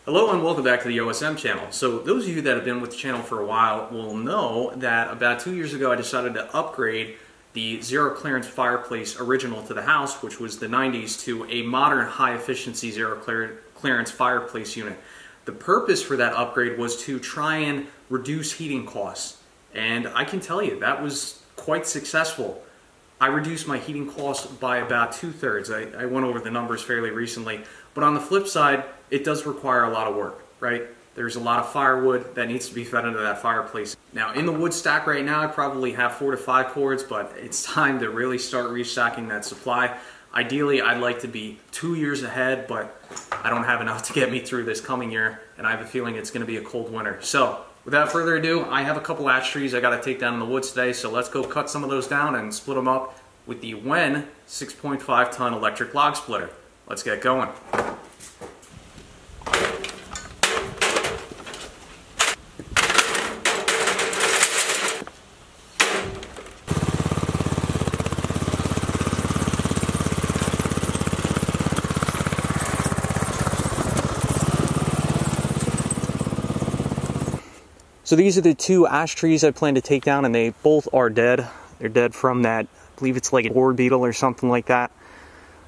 Hello and welcome back to the OSM channel. So those of you that have been with the channel for a while will know that about 2 years ago I decided to upgrade the zero clearance fireplace original to the house, which was the 90s, to a modern high efficiency zero clearance fireplace unit. The purpose for that upgrade was to try and reduce heating costs, and I can tell you that was quite successful. I reduced my heating costs by about 2/3. I went over the numbers fairly recently, but on the flip side, it does require a lot of work, right? There's a lot of firewood that needs to be fed into that fireplace. Now, in the wood stack right now, I probably have 4 to 5 cords, but it's time to really start restocking that supply. Ideally, I'd like to be 2 years ahead, but I don't have enough to get me through this coming year, and I have a feeling it's going to be a cold winter. So, without further ado, I have a couple ash trees I got to take down in the woods today, so let's go cut some of those down and split them up with the Wen 6.5 ton electric log splitter. Let's get going. So these are the 2 ash trees I plan to take down, and they both are dead. They're dead from that, I believe it's like a board beetle or something like that.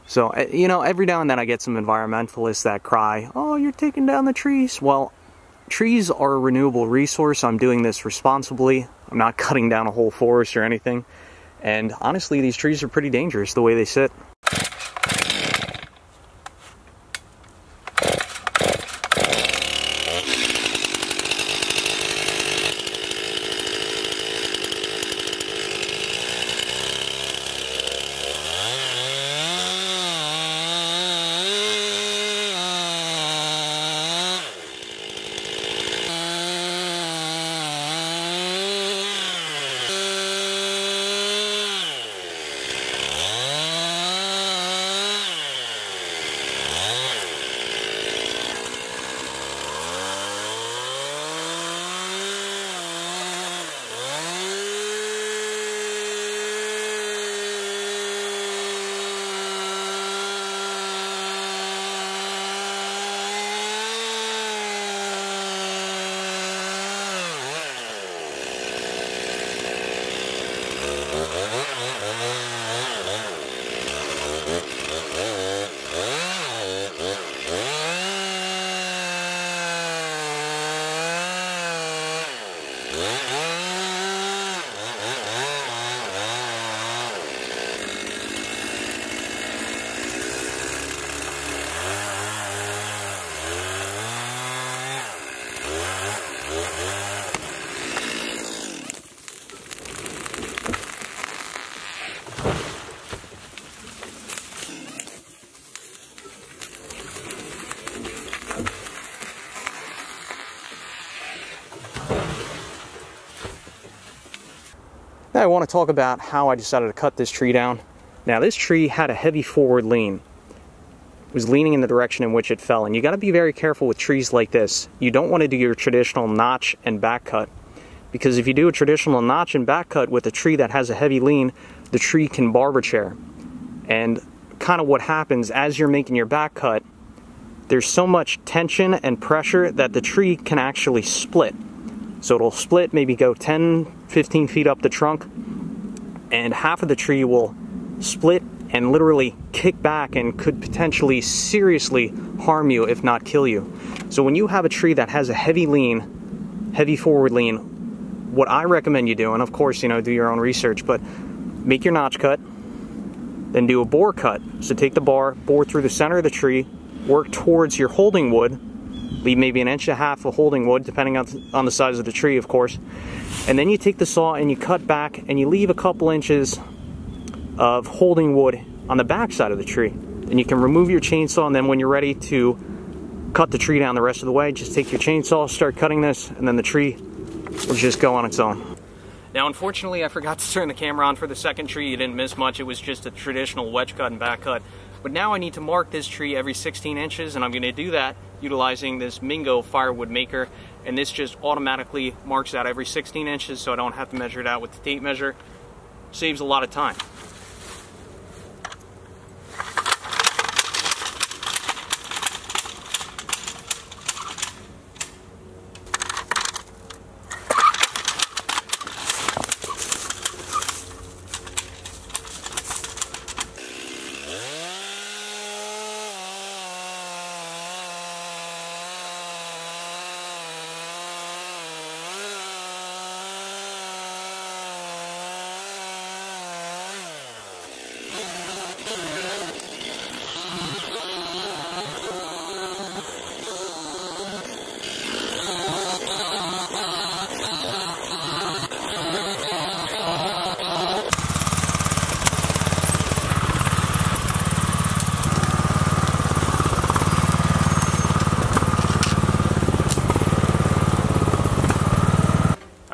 So, you know, every now and then I get some environmentalists that cry, "Oh, you're taking down the trees." Well, trees are a renewable resource. I'm doing this responsibly. I'm not cutting down a whole forest or anything. And honestly, these trees are pretty dangerous the way they sit. Now I want to talk about how I decided to cut this tree down. Now this tree had a heavy forward lean. It was leaning in the direction in which it fell, and you got to be very careful with trees like this. You don't want to do your traditional notch and back cut, because if you do a traditional notch and back cut with a tree that has a heavy lean, the tree can barber chair. And kind of what happens as you're making your back cut, there's so much tension and pressure that the tree can actually split. So it'll split, maybe go 10, 15 feet up the trunk, and half of the tree will split and literally kick back and could potentially seriously harm you, if not kill you. So when you have a tree that has a heavy lean, heavy forward lean, what I recommend you do, and of course, you know, do your own research, but make your notch cut, then do a bore cut. So take the bar, bore through the center of the tree, work towards your holding wood, leave maybe 1.5 inches of holding wood, depending on the size of the tree, of course. And then you take the saw and you cut back and you leave a couple inches of holding wood on the back side of the tree. And you can remove your chainsaw, and then when you're ready to cut the tree down the rest of the way, just take your chainsaw, start cutting this, and then the tree will just go on its own. Now, unfortunately, I forgot to turn the camera on for the second tree. You didn't miss much. It was just a traditional wedge cut and back cut. But now I need to mark this tree every 16 inches, and I'm going to do that utilizing this Mingo firewood maker. And this just automatically marks out every 16 inches, so I don't have to measure it out with the tape measure. Saves a lot of time.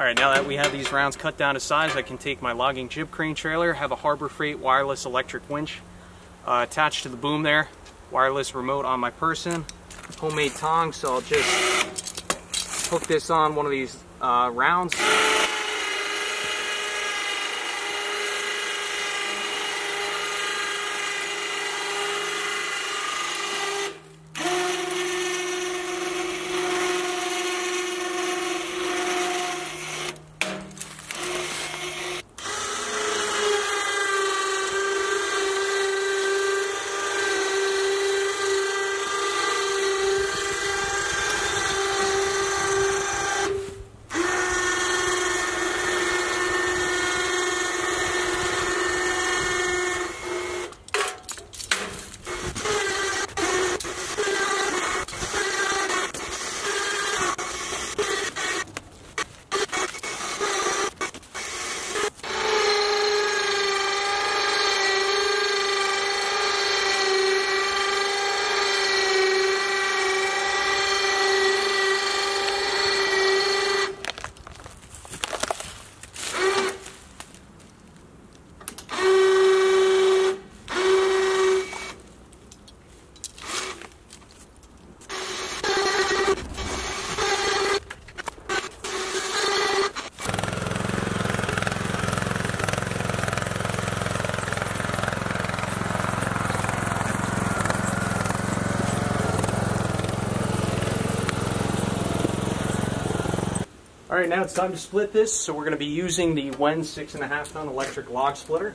Alright, now that we have these rounds cut down to size, I can take my logging jib crane trailer, have a Harbor Freight wireless electric winch attached to the boom there, wireless remote on my person, homemade tongs, so I'll just hook this on one of these rounds. Alright, now it's time to split this, so we're going to be using the Wen 6.5 ton electric log splitter.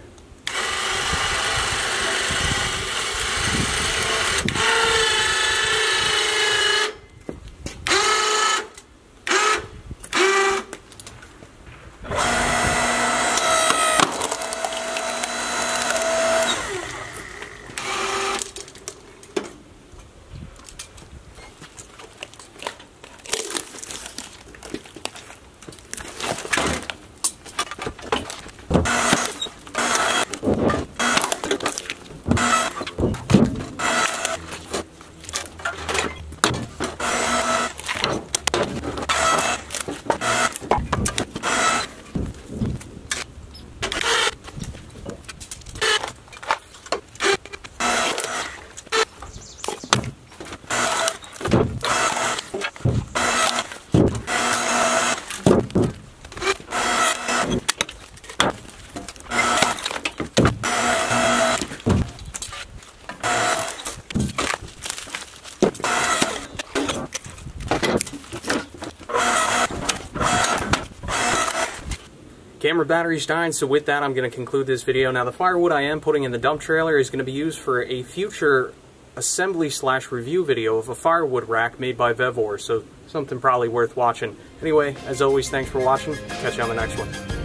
Camera battery's dying, so with that I'm going to conclude this video. Now the firewood I am putting in the dump trailer is going to be used for a future assembly/review video of a firewood rack made by Vevor, so something probably worth watching. Anyway, as always, thanks for watching. Catch you on the next one.